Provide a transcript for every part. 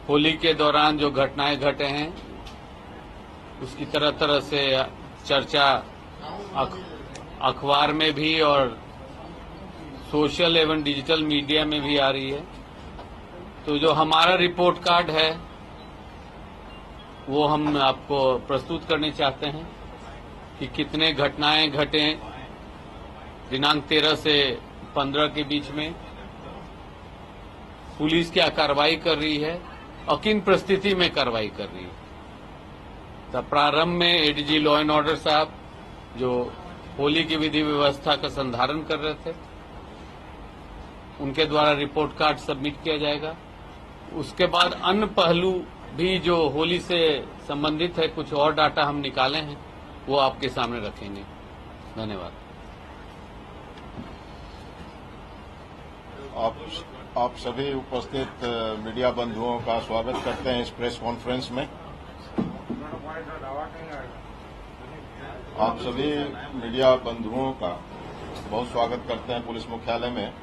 होली के दौरान जो घटनाएं घटे हैं उसकी तरह तरह से चर्चा अखबार में भी और सोशल एवं डिजिटल मीडिया में भी आ रही है। तो जो हमारा रिपोर्ट कार्ड है वो हम आपको प्रस्तुत करने चाहते हैं कि कितने घटनाएं घटे दिनांक 13 से 15 के बीच में, पुलिस क्या कार्रवाई कर रही है और किन परिस्थिति में कार्रवाई कर रही है। तो प्रारंभ में एडीजी लॉ एंड ऑर्डर साहब जो होली की विधि व्यवस्था का संधारण कर रहे थे, उनके द्वारा रिपोर्ट कार्ड सबमिट किया जाएगा। उसके बाद अन्य पहलू भी जो होली से संबंधित है, कुछ और डाटा हम निकाले हैं, वो आपके सामने रखेंगे। धन्यवाद। आप सभी उपस्थित मीडिया बंधुओं का स्वागत करते हैं इस प्रेस कॉन्फ्रेंस में। आप सभी मीडिया बंधुओं का बहुत स्वागत करते हैं पुलिस मुख्यालय में।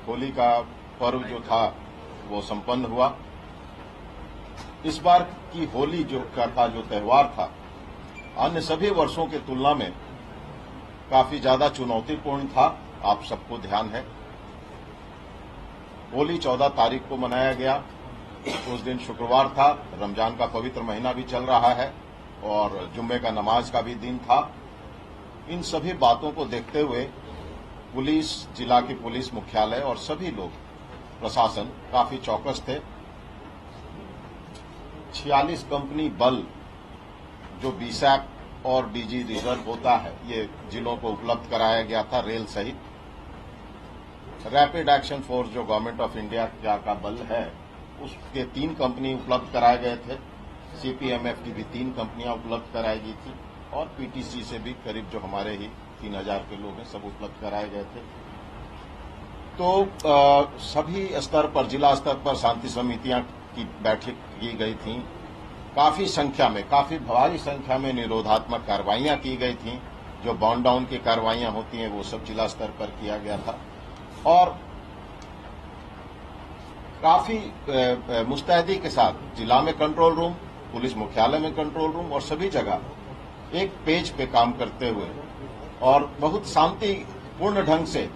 होली का पर्व जो था वो संपन्न हुआ। इस बार की होली जो त्योहार था, अन्य सभी वर्षों की तुलना में काफी ज्यादा चुनौतीपूर्ण था। आप सबको ध्यान है, होली 14 तारीख को मनाया गया। उस दिन शुक्रवार था, रमजान का पवित्र महीना भी चल रहा है और जुम्मे का नमाज का भी दिन था। इन सभी बातों को देखते हुए पुलिस, जिला की पुलिस मुख्यालय और सभी लोग, प्रशासन काफी चौकस थे। 46 कंपनी बल जो बीसैप और डीजी रिजर्व होता है, ये जिलों को उपलब्ध कराया गया था, रेल सहित। रैपिड एक्शन फोर्स जो गवर्नमेंट ऑफ इंडिया का बल है, उसके 3 कंपनी उपलब्ध कराए गए थे। सीपीएमएफ की भी 3 कंपनियां उपलब्ध कराई गई थी और पीटीसी से भी करीब जो हमारे ही 3000 के लोग हैं, सब उपलब्ध कराए गए थे। तो सभी स्तर पर, जिला स्तर पर शांति समितियां की बैठक की गई थी। काफी संख्या में, काफी भारी संख्या में निरोधात्मक कार्रवाइयां की गई थी। जो बाउंड डाउन की कार्रवाइयां होती हैं वो सब जिला स्तर पर किया गया था और काफी मुस्तैदी के साथ जिला में कंट्रोल रूम, पुलिस मुख्यालय में कंट्रोल रूम और सभी जगह एक पेज पे काम करते हुए और बहुत शांतिपूर्ण ढंग से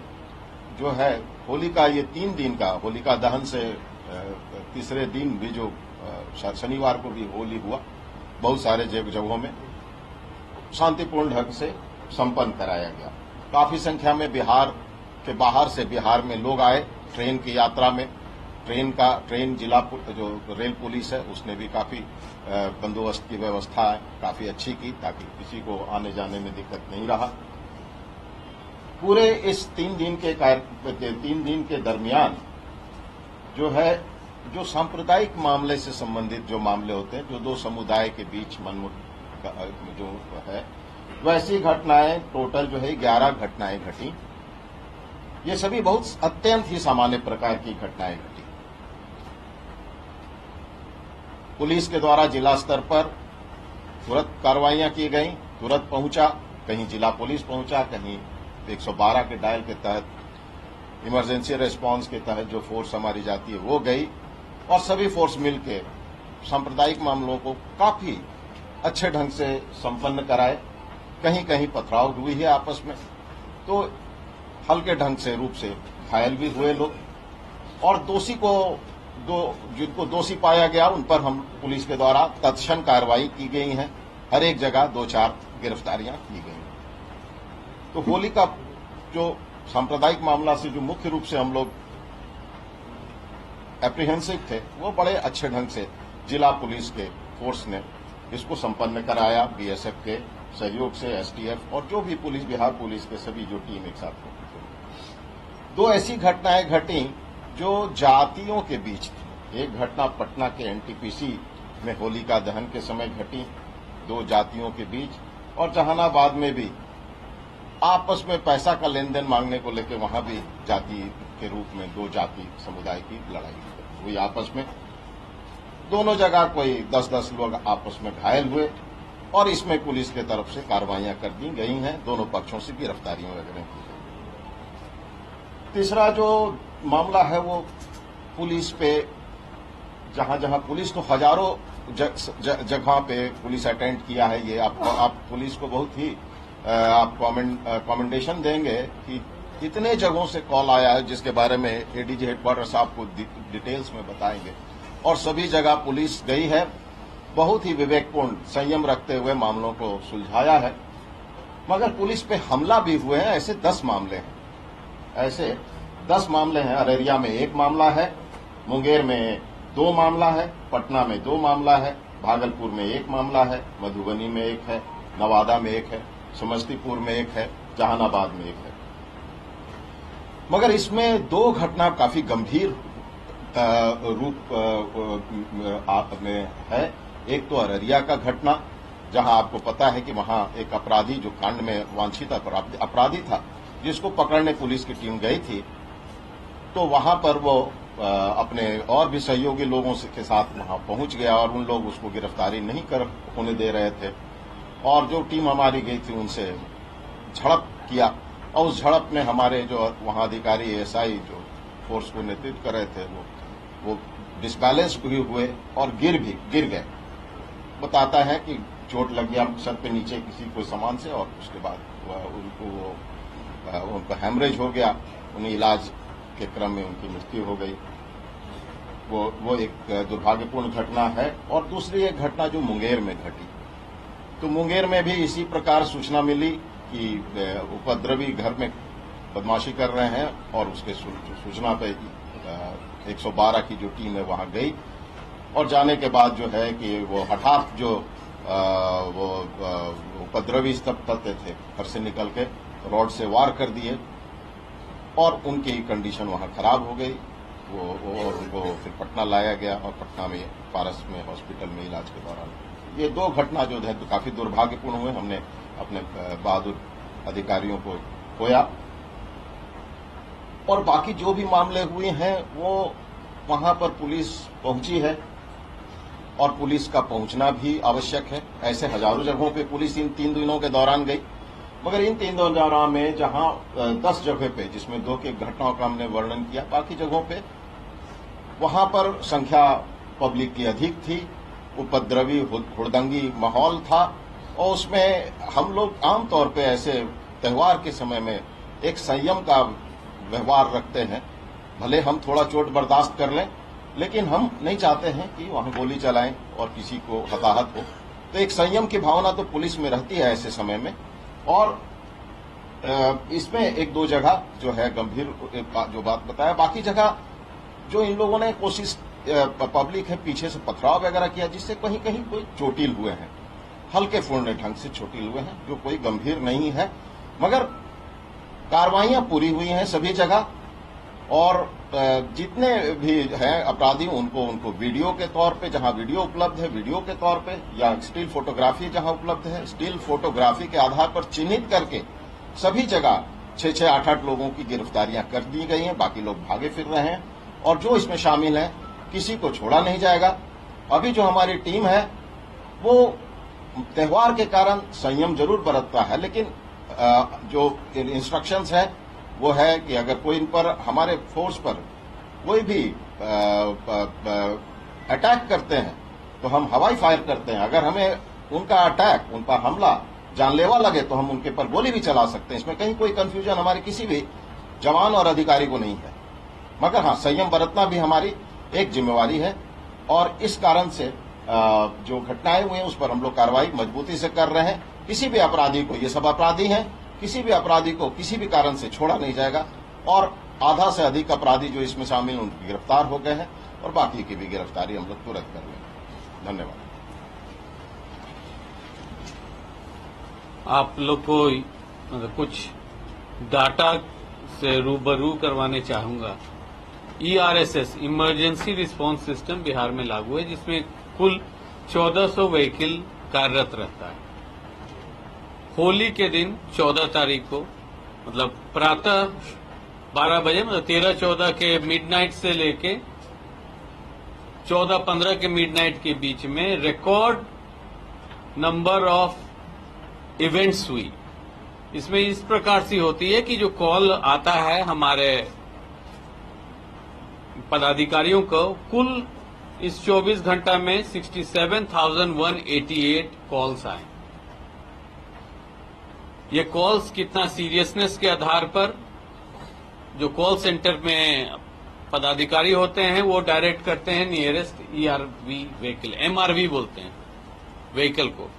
जो है होली का ये 3 दिन का, होलिका दहन से तीसरे दिन भी जो शनिवार को भी होली हुआ, बहुत सारे जगहों में शांतिपूर्ण ढंग से संपन्न कराया गया। काफी संख्या में बिहार के बाहर से बिहार में लोग आए ट्रेन की यात्रा में। ट्रेन जिला जो रेल पुलिस है उसने भी काफी बंदोबस्त की व्यवस्था काफी अच्छी की ताकि किसी को आने जाने में दिक्कत नहीं रहा। पूरे इस 3 दिन के दरमियान जो है, जो सांप्रदायिक मामले से संबंधित जो मामले होते हैं, जो 2 समुदाय के बीच मनमुट जो है, वैसी घटनाएं टोटल जो है 11 घटनाएं घटी। ये सभी बहुत अत्यंत ही सामान्य प्रकार की घटनाएं घटी। पुलिस के द्वारा जिला स्तर पर तुरंत कार्रवाइयां की गई, तुरंत पहुंचा, कहीं जिला पुलिस पहुंचा, कहीं 112 के डायल के तहत इमरजेंसी रिस्पांस के तहत जो फोर्स हमारी जाती है वो गई और सभी फोर्स मिलकर सांप्रदायिक मामलों को काफी अच्छे ढंग से संपन्न कराए। कहीं कहीं पथराव हुई है आपस में, तो हल्के ढंग से रूप से घायल भी हुए लोग और जिनको दोषी पाया गया उन पर हम पुलिस के द्वारा तत्क्षण कार्रवाई की गई है। हर एक जगह 2-4 गिरफ्तारियां की गई। तो होली का जो सांप्रदायिक मामला से जो मुख्य रूप से हम लोग एप्रीहेंसिव थे, वो बड़े अच्छे ढंग से जिला पुलिस के फोर्स ने इसको संपन्न कराया। बीएसएफ के सहयोग से एसटीएफ और जो भी पुलिस, बिहार पुलिस के सभी जो टीम एक साथ होती थी। 2 ऐसी घटनाएं घटी जो जातियों के बीच थी। एक घटना पटना के एनटीपीसी में होलिका दहन के समय घटी, 2 जातियों के बीच, और जहानाबाद में भी आपस में पैसा का लेन देन मांगने को लेकर वहां भी जाति के रूप में 2 जाति समुदाय की लड़ाई हुई आपस में। दोनों जगह कोई 10-10 लोग आपस में घायल हुए और इसमें पुलिस की तरफ से कार्रवाइयां कर दी गई हैं। दोनों पक्षों से गिरफ्तारियां वगैरह की गई। तीसरा जो मामला है वो पुलिस पे जहां जहां पुलिस तो हजारों जगह पे पुलिस अटेंड किया है। ये आप पुलिस को बहुत ही आप कमेंडेशन देंगे कि इतने जगहों से कॉल आया है, जिसके बारे में एडीजी हेडक्वार्टर्स आपको डिटेल्स में बताएंगे। और सभी जगह पुलिस गई है, बहुत ही विवेकपूर्ण संयम रखते हुए मामलों को सुलझाया है। मगर पुलिस पे हमला भी हुए हैं, ऐसे 10 मामले हैं। ऐसे 10 मामले हैं। अररिया में 1 मामला है, मुंगेर में 2 मामला है, पटना में 2 मामला है, भागलपुर में 1 मामला है, मधुबनी में 1 है, नवादा में 1 है, समस्तीपुर में 1 है, जहानाबाद में 1 है। मगर इसमें 2 घटना काफी गंभीर रूप में है। एक तो अररिया का घटना, जहां आपको पता है कि वहां एक अपराधी जो कांड में वांछित अपराधी था, जिसको पकड़ने पुलिस की टीम गई थी, तो वहां पर वो अपने और भी सहयोगी लोगों के साथ वहां पहुंच गया और उन लोग उसको गिरफ्तारी नहीं होने दे रहे थे। और जो टीम हमारी गई थी उनसे झड़प किया, और उस झड़प में हमारे जो वहां अधिकारी एएसआई जो फोर्स को नेतृत्व कर रहे थे वो डिसबैलेंस भी हुए और गिर गए। बताता है कि चोट लग गया सर पे नीचे किसी कोई सामान से, और उसके बाद उनको हैमरेज हो गया। उन्हें इलाज के क्रम में उनकी मृत्यु हो गई। वो एक दुर्भाग्यपूर्ण घटना है। और दूसरी एक घटना जो मुंगेर में घटी, तो मुंगेर में भी इसी प्रकार सूचना मिली कि उपद्रवी घर में बदमाशी कर रहे हैं, और उसके सूचना पे 112 की जो टीम है वहां गई। और जाने के बाद जो है कि वो हठात जो वो उपद्रवी तत्व थे, घर से निकल के रॉड से वार कर दिए, और उनकी कंडीशन वहां खराब हो गई। और उनको फिर पटना लाया गया, और पटना में पारस में हॉस्पिटल में इलाज के दौरान ये 2 घटना जो है तो काफी दुर्भाग्यपूर्ण हुए। हमने अपने बहादुर अधिकारियों को खोया। और बाकी जो भी मामले हुए हैं वो वहां पर पुलिस पहुंची है, और पुलिस का पहुंचना भी आवश्यक है। ऐसे हजारों जगहों पे पुलिस इन 3 दिनों के दौरान गई। मगर इन 3 दिनों दौरान में जहां 10 जगह पे, जिसमें 2 की घटनाओं का हमने वर्णन किया, बाकी जगहों पे वहां पर संख्या पब्लिक की अधिक थी, उपद्रवी हुड़दंगी माहौल था। और उसमें हम लोग आमतौर पे ऐसे त्योहार के समय में एक संयम का व्यवहार रखते हैं। भले हम थोड़ा चोट बर्दाश्त कर लें, लेकिन हम नहीं चाहते हैं कि वहां गोली चलाएं और किसी को हताहत हो। तो एक संयम की भावना तो पुलिस में रहती है ऐसे समय में। और इसमें 1-2 जगह जो है गंभीर जो बात बताया, बाकी जगह जो इन लोगों ने कोशिश, पब्लिक है पीछे से पथराव वगैरह किया, जिससे कहीं कहीं कोई चोटिल हुए हैं, हल्के फुल्के ढंग से चोटिल हुए हैं, जो कोई गंभीर नहीं है। मगर कार्रवाइयां पूरी हुई हैं सभी जगह। और जितने भी हैं अपराधी, उनको वीडियो के तौर पे, जहां वीडियो उपलब्ध है वीडियो के तौर पे, या स्टिल फोटोग्राफी जहां उपलब्ध है स्टिल फोटोग्राफी के आधार पर चिन्हित करके सभी जगह 6-6, 8-8 लोगों की गिरफ्तारियां कर दी गई हैं। बाकी लोग भागे फिर रहे हैं, और जो इसमें शामिल हैं किसी को छोड़ा नहीं जाएगा। अभी जो हमारी टीम है वो त्योहार के कारण संयम जरूर बरतता है, लेकिन जो इंस्ट्रक्शंस है वो है कि अगर कोई इन पर, हमारे फोर्स पर कोई भी अटैक करते हैं तो हम हवाई फायर करते हैं। अगर हमें उनका अटैक, उन पर हमला जानलेवा लगे तो हम उनके पर गोली भी चला सकते हैं। इसमें कहीं कोई कंफ्यूजन हमारे किसी भी जवान और अधिकारी को नहीं है। मगर हाँ, संयम बरतना भी हमारी एक जिम्मेवारी है। और इस कारण से जो घटनाएं हुई हैं उस पर हम लोग कार्रवाई मजबूती से कर रहे हैं। किसी भी अपराधी को, ये सब अपराधी हैं, किसी भी अपराधी को किसी भी कारण से छोड़ा नहीं जाएगा। और आधा से अधिक अपराधी जो इसमें शामिल उनकी गिरफ्तार हो गए हैं, और बाकी की भी गिरफ्तारी हम लोग तुरंत कर लेंगे। धन्यवाद। आप लोग को कुछ डाटा से रूबरू करवाने चाहूंगा। ERSS, emergency response system, Bihar में लागू है, जिसमें कुल 1400 व्हीकल कार्यरत रहता है। होली के दिन 14 तारीख को, मतलब प्रातः 12 बजे, मतलब 13-14 के मिडनाइट से लेके 14-15 के मिडनाइट के बीच में रिकॉर्ड नंबर ऑफ इवेंट्स हुई। इसमें इस प्रकार से होती है कि जो कॉल आता है हमारे पदाधिकारियों को, कुल इस 24 घंटा में 67,188 कॉल्स आए। ये कॉल्स कितना सीरियसनेस के आधार पर जो कॉल सेंटर में पदाधिकारी होते हैं वो डायरेक्ट करते हैं नियरेस्ट ईआरवी व्हीकल, एमआरवी बोलते हैं व्हीकल को।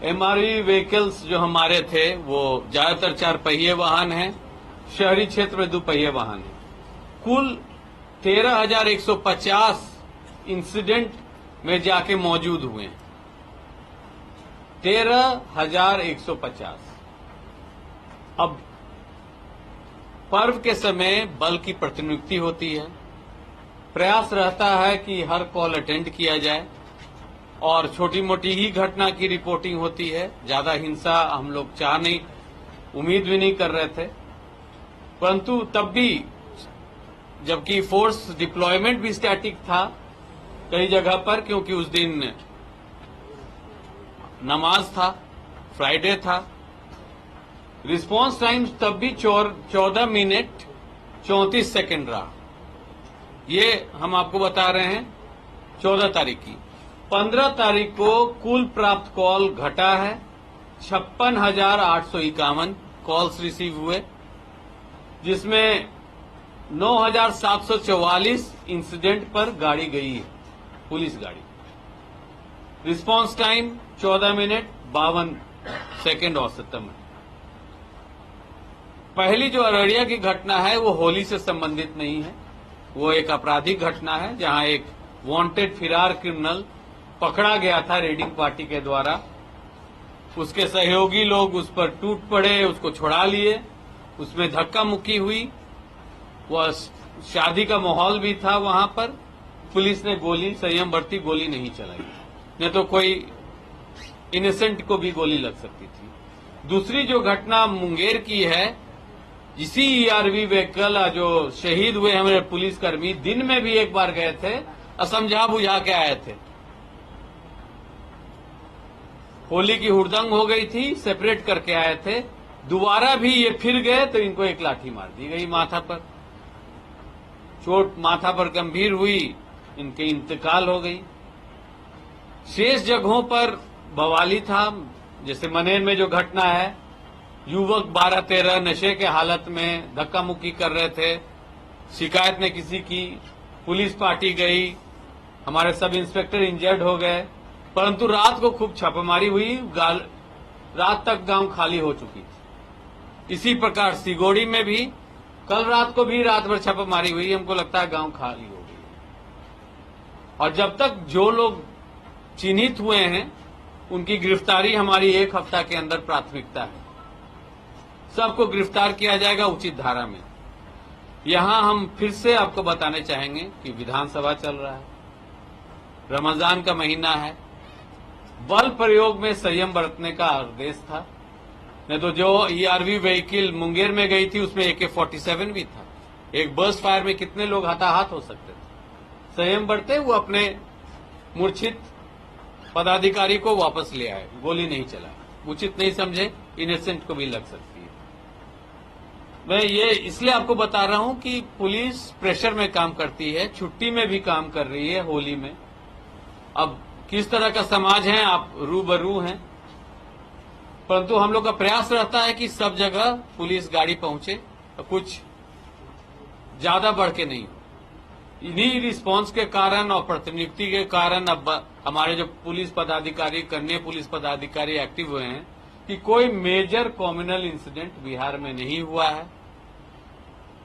एमआरवी व्हीकल्स जो हमारे थे वो ज्यादातर 4 पहिए वाहन हैं, शहरी क्षेत्र में 2 पहिए वाहन हैं। कुल 13,150 इंसिडेंट में जाके मौजूद हुए हैं। 13,150। अब पर्व के समय बल की प्रतिनियुक्ति होती है, प्रयास रहता है कि हर कॉल अटेंड किया जाए और छोटी मोटी ही घटना की रिपोर्टिंग होती है। ज्यादा हिंसा हम लोग चाह नहीं, उम्मीद भी नहीं कर रहे थे, परंतु तब भी जबकि फोर्स डिप्लॉयमेंट भी स्टैटिक था कई जगह पर, क्योंकि उस दिन नमाज था, फ्राइडे था। रिस्पांस टाइम तब भी 14 मिनट 34 सेकंड रहा। ये हम आपको बता रहे हैं 14 तारीख की। 15 तारीख को कुल प्राप्त कॉल घटा है, 56,851 कॉल्स रिसीव हुए, जिसमें 9,744 इंसिडेंट पर गाड़ी गई है, पुलिस गाड़ी। रिस्पांस टाइम 14 मिनट 52 सेकंड औसतन है। पहली जो अररिया की घटना है वो होली से संबंधित नहीं है, वो एक आपराधिक घटना है जहां एक वांटेड फिरार क्रिमिनल पकड़ा गया था रेडिंग पार्टी के द्वारा। उसके सहयोगी लोग उस पर टूट पड़े, उसको छुड़ा लिए, उसमें धक्का मुक्की हुई। वह शादी का माहौल भी था वहां पर। पुलिस ने गोली, संयम बरती, गोली नहीं चलाई, नहीं तो कोई इनोसेंट को भी गोली लग सकती थी। दूसरी जो घटना मुंगेर की है, इसी ईआरवी व्हीकल जो शहीद हुए हमारे पुलिसकर्मी दिन में भी एक बार गए थे, असमझा बुझा के आए थे। होली की हुड़दंग हो गई थी, सेपरेट करके आए थे, दोबारा भी ये फिर गए तो इनको एक लाठी मार दी गई माथा पर। चोट माथा पर गंभीर हुई, इनके इंतकाल हो गई। शेष जगहों पर बवाली था, जैसे मनेर में जो घटना है, युवक 12-13 नशे के हालत में धक्का मुक्की कर रहे थे, शिकायत ने किसी की, पुलिस पार्टी गई, हमारे सब इंस्पेक्टर इंजर्ड हो गए, परंतु रात को खूब छापेमारी हुई, रात तक गांव खाली हो चुकी थी। इसी प्रकार सिगोड़ी में भी कल रात को भी रात भर छापेमारी हुई, हमको लगता है गांव खाली हो गई। और जब तक जो लोग चिन्हित हुए हैं उनकी गिरफ्तारी हमारी 1 हफ्ता के अंदर प्राथमिकता है। सबको गिरफ्तार किया जाएगा उचित धारा में। यहां हम फिर से आपको बताने चाहेंगे कि विधानसभा चल रहा है, रमजान का महीना है, बल प्रयोग में संयम बरतने का आदेश था। नहीं तो जो ईआरवी व्हीकल मुंगेर में गई थी उसमें AK-47 भी था। एक बर्स्ट फायर में कितने लोग हताहत हो सकते थे। संयम बरते, वो अपने मूर्छित पदाधिकारी को वापस ले आए, गोली नहीं चलाए। उचित नहीं समझे, इनोसेंट को भी लग सकती है। मैं ये इसलिए आपको बता रहा हूं कि पुलिस प्रेशर में काम करती है, छुट्टी में भी काम कर रही है होली में। अब किस तरह का समाज है आप रूबरू हैं, परंतु हम लोग का प्रयास रहता है कि सब जगह पुलिस गाड़ी पहुंचे, कुछ ज्यादा बढ़ के नहीं हो। इन्हीं रिस्पांस के कारण और प्रतिनियुक्ति के कारण अब हमारे जो पुलिस पदाधिकारी, कन्या पुलिस पदाधिकारी एक्टिव हुए हैं कि कोई मेजर कॉम्युनल इंसिडेंट बिहार में नहीं हुआ है।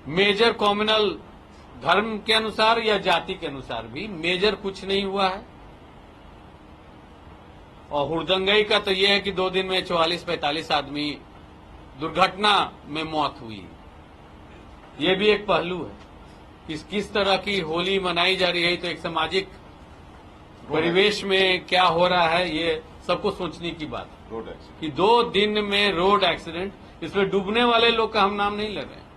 मेजर कॉम्युनल धर्म के अनुसार या जाति के अनुसार भी मेजर कुछ नहीं हुआ है। और हुड़दंगई का तो यह है कि 2 दिन में 44-45 आदमी दुर्घटना में मौत हुई। ये भी एक पहलू है कि किस तरह की होली मनाई जा रही है, तो एक सामाजिक परिवेश में क्या हो रहा है ये सबको सोचने की बात है। रोड एक्सीडेंट कि 2 दिन में रोड एक्सीडेंट, इसमें डूबने वाले लोग का हम नाम नहीं ले रहे हैं,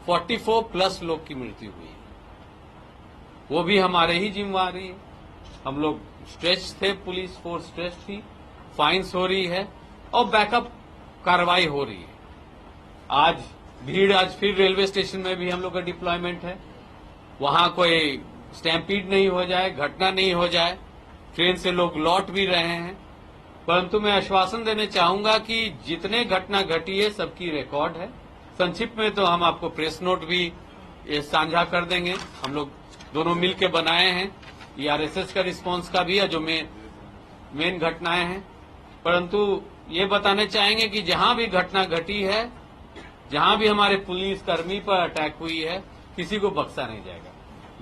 44+ लोग की मृत्यु हुई है, वो भी हमारे ही जिम्मेवारी है। हम लोग स्ट्रेच थे, पुलिस फोर्स स्ट्रेच थी, फाइन्स हो रही है और बैकअप कार्रवाई हो रही है। आज फिर रेलवे स्टेशन में भी हम लोग का डिप्लॉयमेंट है, वहां कोई स्टैम्पीड नहीं हो जाए, घटना नहीं हो जाए। ट्रेन से लोग लौट भी रहे हैं, परंतु मैं आश्वासन देने चाहूंगा कि जितने घटना घटी है सबकी रिकॉर्ड है। संक्षिप्त में तो हम आपको प्रेस नोट भी ये साझा कर देंगे, हम लोग दोनों मिलकर बनाए हैं। ईआरएसएस का रिस्पांस का भी है, जो मेन घटनाएं हैं। परंतु ये बताने चाहेंगे कि जहां भी घटना घटी है, जहां भी हमारे पुलिस कर्मी पर अटैक हुई है, किसी को बख्शा नहीं जाएगा।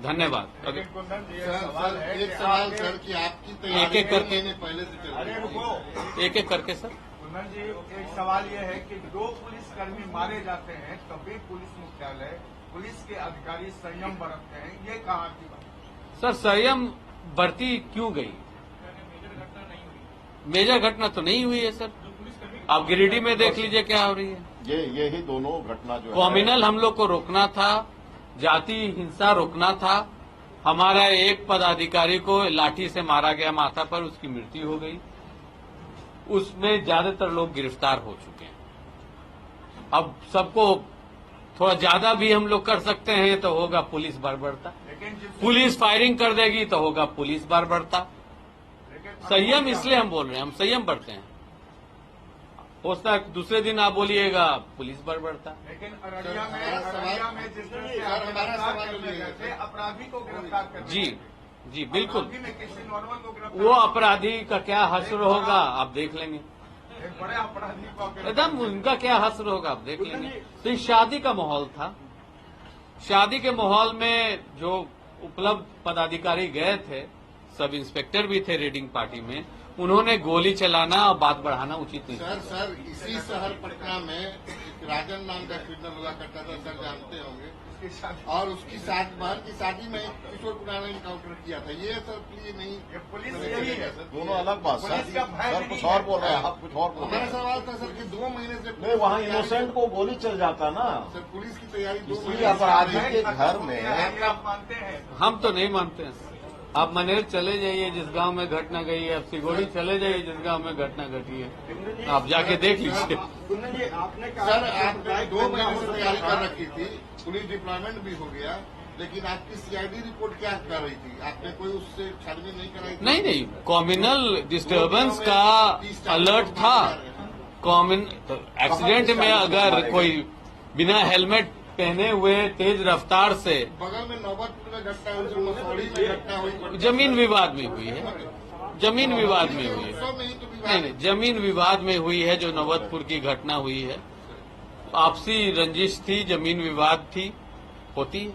धन्यवाद। लेकिन कुंदन जी, सर एक सवाल सर कि आपकी तैयारी एक-एक करके। महीने पहले से चल रही अरे रुको, एक एक करके सर। कुंदन जी, एक सवाल ये है कि 2 पुलिसकर्मी मारे जाते हैं, तभी पुलिस मुख्यालय, पुलिस के अधिकारी संयम बरतते हैं, ये कहाँ की बात? सर संयम बरती क्यों गई? मेजर घटना तो नहीं हुई है सर। आप गिरिडीह में देख लीजिए क्या हो रही है। यही दोनों घटना जो है कॉम्युनल हम लोग को रोकना था, जाति हिंसा रोकना था। हमारा एक पदाधिकारी को लाठी से मारा गया माथा पर, उसकी मृत्यु हो गई। उसमें ज्यादातर लोग गिरफ्तार हो चुके हैं। अब सबको थोड़ा ज्यादा भी हम लोग कर सकते हैं तो होगा पुलिस बर्बरता। लेकिन पुलिस फायरिंग कर देगी तो होगा पुलिस बर्बरता। संयम इसलिए हम बोल रहे हैं, हम संयम बरते हैं। हो सकता है दूसरे दिन आप बोलिएगा पुलिस बर्बरता। लेकिन अररिया में जिस तरह से आप गिरफ्तार करने गए थे, अपराधी को गिरफ्तार करने जी गए थे। जी बिल्कुल। अपराधी में किसी नॉर्मल को गिरफ्तार, वो अपराधी का क्या हश्र होगा आप देख लेंगे। एक बड़े अपराधी को गिरफ्तार एकदम उनका क्या हश्र होगा आप देख लेंगे। तो ये शादी का माहौल था। शादी के माहौल में जो उपलब्ध पदाधिकारी गए थे, सब इंस्पेक्टर भी थे रेडिंग पार्टी में, उन्होंने गोली चलाना और बात बढ़ाना उचित नहीं था। सर इसी शहर पटना में एक राजन नाम का क्रिमिनल हुआ करता था, सर जानते होंगे। उसकी शादी, और उसकी बहन की शादी में किशोर कुमार ने इनकाउंटर किया था। ये सर प्लीज नहीं, ये पुलिस यही है। दोनों अलग बात सर। पुलिस का भय सर भी कुछ नहीं और है। बोल रहे हैं, आप कुछ और बोल रहे हमारा हैं। सवाल था सर कि 2 महीने से नहीं, वहाँ इनोसेंट को गोली चल जाता ना। सर पुलिस की तैयारी 2 इसलिए महीने से अपराधी चल रही के है। घर में ये आप मानते हैं? हम तो नहीं मानते हैं। आप मनेर चले जाइए जिस गांव में घटना गई है, आप सिगोड़ी चले जाइए जिस गांव में घटना घटी है, आप जाके देख लीजिए। कुंदन जी, आपने कहा सर आपने 2 महीने से तैयारी कर रखी थी, पुलिस डिप्लॉयमेंट भी हो गया, लेकिन आपकी सीआईडी रिपोर्ट क्या कर रही थी? आपने कोई उससे छानबीन नहीं कराई थी? नहीं, कॉम्युनल डिस्टर्बेंस का अलर्ट था। कॉमन एक्सीडेंट में अगर कोई बिना हेलमेट पहने हुए तेज रफ्तार से, बगल में नौबतपुर में घटना हुई, उसमें मसौड़ी में घटना हुई, जमीन विवाद में हुई है, जमीन विवाद में हुई है। उत्सव में ही तो विवाद नहीं, जमीन विवाद में हुई है। जो नौबतपुर की घटना हुई है, आपसी रंजिश थी, जमीन विवाद थी, होती है।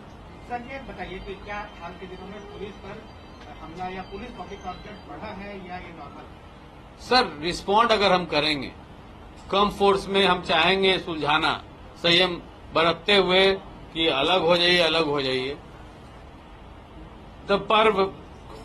सर ये बताइए कि क्या हाल के दिनों में पुलिस पर हमला या पुलिस पब्लिक कॉन्फ्लिक्ट बढ़ा है या ये नॉर्मल है? सर रिस्पॉन्ड अगर हम करेंगे, कम फोर्स में हम चाहेंगे सुलझाना, संयम बरतते हुए कि अलग हो जाइए, अलग हो जाइए। तो पर्व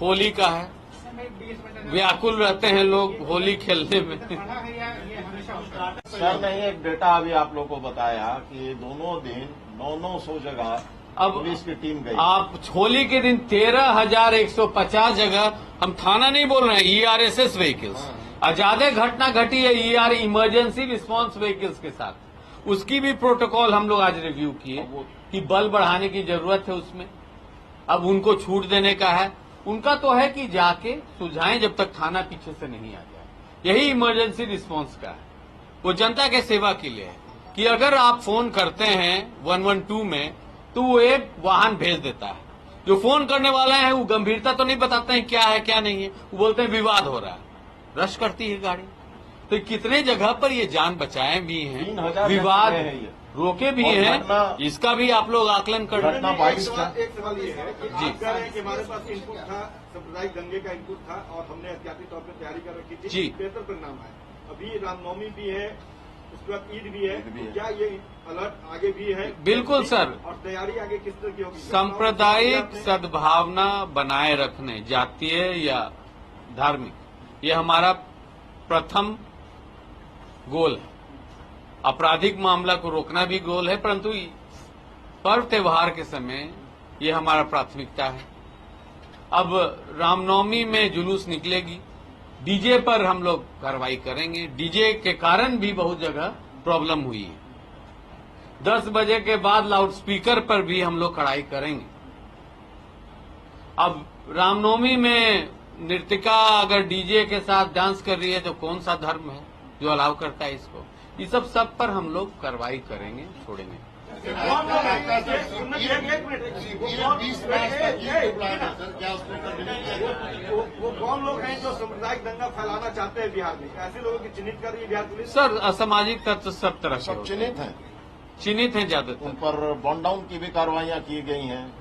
होली का है, समय 20 मिनट व्याकुल रहते हैं लोग होली खेलने में। बढ़ा है या ये हमेशा होता है? सर ने एक डेटा अभी आप लोग को बताया कि दोनों दिन 900 जगह अब पुलिस की टीम गई। आप होली के दिन 13,150 जगह, हम थाना नहीं बोल रहे हैं, ईआरएसएस व्हीकल्स, और ज्यादा घटना घटी है ईआर इमरजेंसी रिस्पांस व्हीकल्स के साथ। उसकी भी प्रोटोकॉल हम लोग आज रिव्यू किए कि बल बढ़ाने की जरूरत है उसमें। अब उनको छूट देने का है, उनका तो है कि जाके सुलझाएं जब तक थाना पीछे से नहीं आ जाए। यही इमरजेंसी रिस्पांस का है, वो जनता के सेवा के लिए है कि अगर आप फोन करते हैं 112 में तो वो एक वाहन भेज देता है। जो फोन करने वाला है वो गंभीरता तो नहीं बताते हैं क्या है क्या नहीं है, वो बोलते हैं विवाद हो रहा है, रश करती है गाड़ी। तो कितने जगह पर ये जान बचाए भी हैं, 3,000 विवाद है ये। रोके भी और हैं, घटना- इसका भी आप लोग आकलन कर रहे घटना हैं। 22 था। एक सवाल ये है कि जी। आप कह रहे हैं कि हमारे पास इनपुट था, सांप्रदायिक दंगे का इनपुट था और हमने एहतियाती तौर पर तैयारी कर रखी थी, जी। बेहतर परिणाम आए। अभी रामनवमी भी है, उसके बाद ईद भी है, ईद भी है। क्या ये अलर्ट आगे भी है? बिल्कुल सर। और तैयारी आगे किस तरह की होगी? सांप्रदायिक सद्भावना बनाए रखने, जातीय या धार्मिक, ये हमारा प्रथम गोल है। आपराधिक मामला को रोकना भी गोल है, परंतु पर्व त्योहार के समय ये हमारा प्राथमिकता है। अब रामनवमी में जुलूस निकलेगी, डीजे पर हम लोग कार्रवाई करेंगे। डीजे के कारण भी बहुत जगह प्रॉब्लम हुई है। 10 बजे के बाद लाउड स्पीकर पर भी हम लोग कड़ाई करेंगे। अब रामनवमी में नृतिका अगर डीजे के साथ डांस कर रही है तो कौन सा धर्म है जो अलाउ करता है इसको? ये सब पर हम लोग कार्रवाई करेंगे, छोड़ेंगे। ये 20 मार्च तक ये डिप्लॉयमेंट है सर, क्या उसमें कंटिन्यू किया जाए? वो कौन लोग हैं जो सांप्रदायिक दंगा फैलाना चाहते हैं बिहार में? ऐसे लोगों की चिन्हित कर रही है बिहार पुलिस? सर, असामाजिक तत्व सब तरह के सब होते हैं। चिन्हित हैं, ज्यादातर। उन पर बॉन्ड डाउन की भी कार्रवाइयां की गई हैं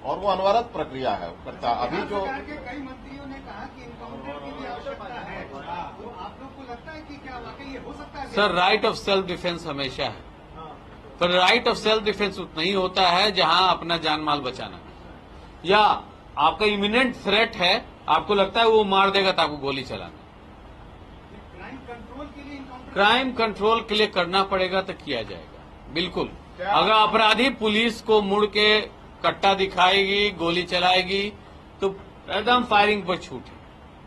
और वो अनवरत प्रक्रिया है करता। अभी जो सरकार के कई मंत्रियों ने कहा कि इनकाउंटर की भी आवश्यकता है, तो आप लोग को लगता है कि क्या वाकई ये हो सकता है? Sir, right of self defence हमेशा है, पर राइट ऑफ सेल्फ डिफेंस उतना ही होता है जहां अपना जान माल बचाना है, या आपका इमिनेंट थ्रेट है, आपको लगता है वो मार देगा तो आपको गोली चलाना। क्राइम कंट्रोल के लिए इनकाउंटर क्राइम कंट्रोल के लिए करना पड़ेगा तो किया जाएगा, बिल्कुल। अगर अपराधी पुलिस को मुड़ के कट्टा दिखाएगी, गोली चलाएगी, तो एकदम फायरिंग पर छूट है।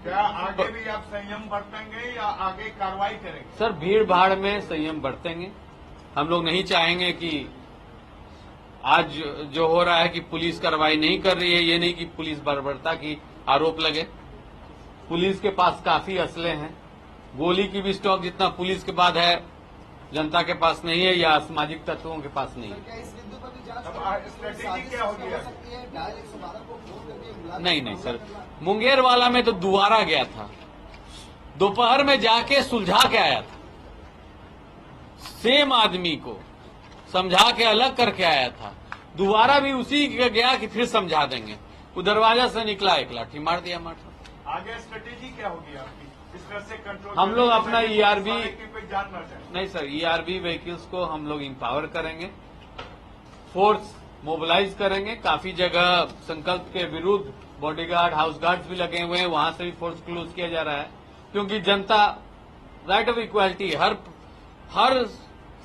क्या आगे भी आप संयम बरतेंगे या आगे कार्रवाई करेंगे? सर, भीड़ भाड़ में संयम बरतेंगे। हम लोग नहीं चाहेंगे कि आज जो हो रहा है कि पुलिस कार्रवाई नहीं कर रही है, ये नहीं कि पुलिस बर्बरता की आरोप लगे। पुलिस के पास काफी असले हैं, गोली की भी स्टॉक जितना पुलिस के पास है जनता के पास नहीं है या असामाजिक तत्वों के पास नहीं है। क्या इस बिंदु पर भी जांच अब स्ट्रेटेजी क्या होगी? हो सकती है? डायल 112 को फोन करके बुला- नहीं सर, मुंगेर वाला में तो दोबारा गया था, दोपहर में जाके सुलझा के आया था, सेम आदमी को समझा के अलग करके आया था। दोबारा भी उसी के गया कि फिर समझा देंगे, वो दरवाजा से निकला, एक लाठी मार दिया मार। आगे स्ट्रेटेजी क्या होगी आपकी इस तरह से कंट्रोल? हम लोग अपना ERB कोई जान न जाए। नहीं सर, ERB व्हीकल्स को हम लोग इंपावर करेंगे, फोर्स मोबिलाइज करेंगे। काफी जगह संकल्प के विरुद्ध बॉडीगार्ड, हाउस गार्ड्स भी लगे हुए हैं, वहां से भी फोर्स क्लोज किया जा रहा है, क्योंकि जनता right of equality, her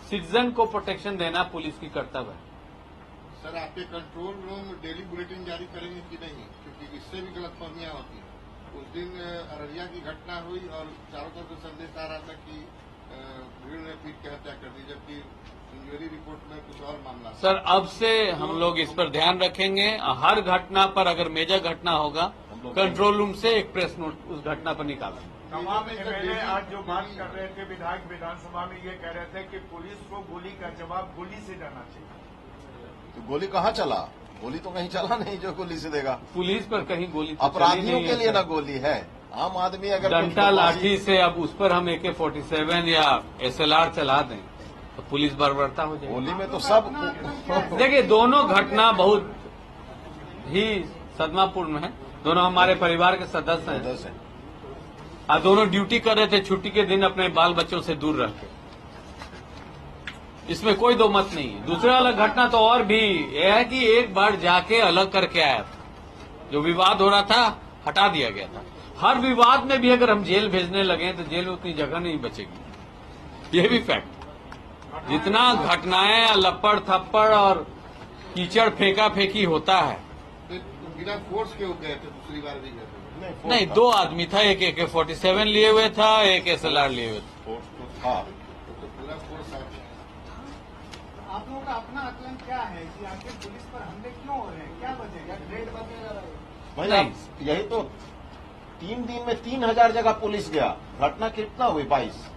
citizen को प्रोटेक्शन देना पुलिस की कर्तव्य है। सर, आपके कंट्रोल रूम डेली बुलेटिन जारी करेंगे कि नहीं? क्योंकि इससे भी गलतफहमियां होती हैं। उस दिन अररिया की घटना हुई और चारों तरफ से संदेश आ रहा था कि भीड़ ने पीट के हत्या कर दी, जबकि इंक्वायरी रिपोर्ट में कुछ और मामला था। सर, अब से हम लोग इस पर ध्यान रखेंगे। हर घटना पर अगर मेजर घटना होगा, कंट्रोल रूम से एक प्रेस नोट उस घटना पर निकालेंगे। तमाम एमएलए आज जो बात कर रहे थे विधायक विधानसभा में, ये कह रहे थे कि पुलिस को गोली का जवाब गोली से देना चाहिए। तो गोली कहाँ चला? गोली तो कहीं चला नहीं जो गोली से देगा। पुलिस पर कहीं गोली तो चली अपराधियों नहीं के है लिए सर। ना गोली है, आम आदमी अगर डंडा लाठी से अब उस पर हम AK-47 या SLR चला दें तो पुलिस बर्बरता हो जाएगी। गोली में तो सब देखिए, दोनों घटना बहुत ही सदमापूर्ण है। दोनों हमारे परिवार के सदस्य हैं, सदस्य हैं। और दोनों ड्यूटी कर रहे थे छुट्टी के दिन अपने बाल बच्चों से दूर रह के। इसमें कोई दो मत नहीं है। दूसरा अलग घटना तो और भी यह है कि एक बार जाके अलग करके आया था, जो विवाद हो रहा था हटा दिया गया था। हर विवाद में भी अगर हम जेल भेजने लगे तो जेल में उतनी जगह नहीं बचेगी, ये भी फैक्ट। जितना घटनाएं लपड़ थप्पड़ और कीचड़ फेंका फेंकी होता है, बिना फोर्स के हो गए थे, दूसरी बार भी गए थे। नहीं, दो आदमी था, एक AK-47 लिए हुए था, एक SLR लिए हुए था। फोर्स तो था। तो पूरा फोर्स आ गया। आप लोगों का अपना आकलन क्या है कि आखिर पुलिस पर हमले क्यों हो रहे हैं? क्या वजह है? ग्रेड बढ़ने जा रहा है? भाई नहीं। आप यही तो 3 दिन में 3000 जगह पुलिस गया। घटना कितना हुई? 22।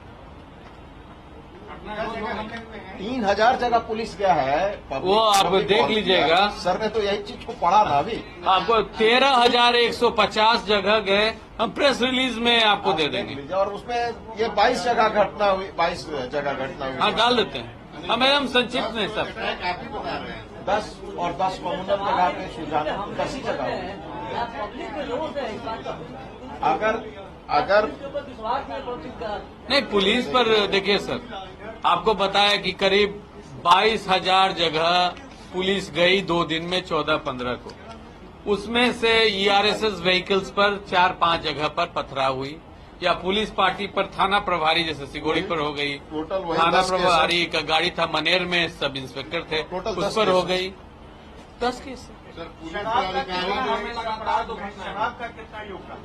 3000 जगह पुलिस गया है। वो आप देख लीजिएगा। सर ने तो यही चीज को पढ़ा ना अभी। आपको 13,150 जगह गए, हम प्रेस रिलीज में आपको दे देंगे। और उसमें ये 22 जगह घटना हुई, 22 जगह घटना हुई। हाँ, डाल देते हैं हम, एकदम संक्षिप्त में सब। आप ही बता रहे हैं। 10 और 10 कम्युनल जगह पे सुझाना 10 ही जगह हुई। अगर नहीं, पुलिस पर देखिए सर, आपको बताया कि करीब 22,000 जगह पुलिस गई 2 दिन में 14-15 को। उसमें से ERSS व्हीकल्स पर 4-5 जगह पर पथराव हुई, या पुलिस पार्टी पर थाना प्रभारी जैसे सिगोड़ी पर हो गई, टोटल वही थाना 10 केस है। प्रभारी का गाड़ी था मनेर में, सब इंस्पेक्टर थे, टोटल उस 10 पर हो केस। गई 10 केस। सर, पुलिस शराब का अधिकारी कितना ने लगातार शराब का कितना योगदान?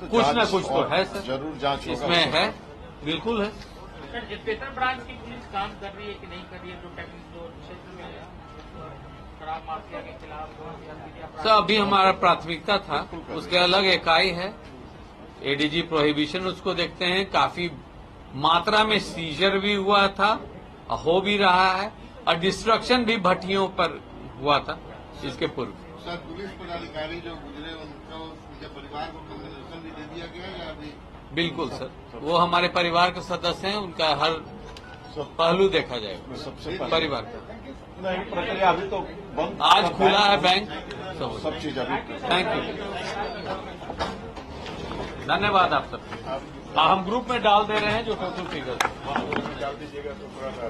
कुछ ना जांच कुछ तो और है सर, जरूर जांच होगा इसमें उसमें। है, बिल्कुल है। सर, स्पेशल ब्रांच की पुलिस काम कर रही है कि नहीं कर रही है, जो टेक्निक जो क्षेत्र में है शराब माफिया के खिलाफ जो गतिविधियां सर अभी हमारा प्राथमिकता था, उसके अलग इकाई है एडीजी प्रोहिबिशन, उसको देखते हैं। काफी मात्रा में सीजर भी हुआ था, हो भी रहा है, और डिस्ट्रक्शन भी भट्टियों पर हुआ था इसके पूर्व। सर पुलिस पदाधिकारी जो गुजरे उनको उनके परिवार को कंपनसेशन भी दे दिया गया या अभी? बिल्कुल सर, वो हमारे परिवार के सदस्य हैं, उनका हर पहलू देखा जाएगा सबसे पहले परिवार का। नहीं, प्रक्रिया अभी तो बंद, आज खुला है बैंक, सब चीज अभी थैंक यू, धन्यवाद आप सबके। हम ग्रुप में डाल दे रहे हैं जो टोटल फिगर डाल दीजिएगा तो थोड़ा सा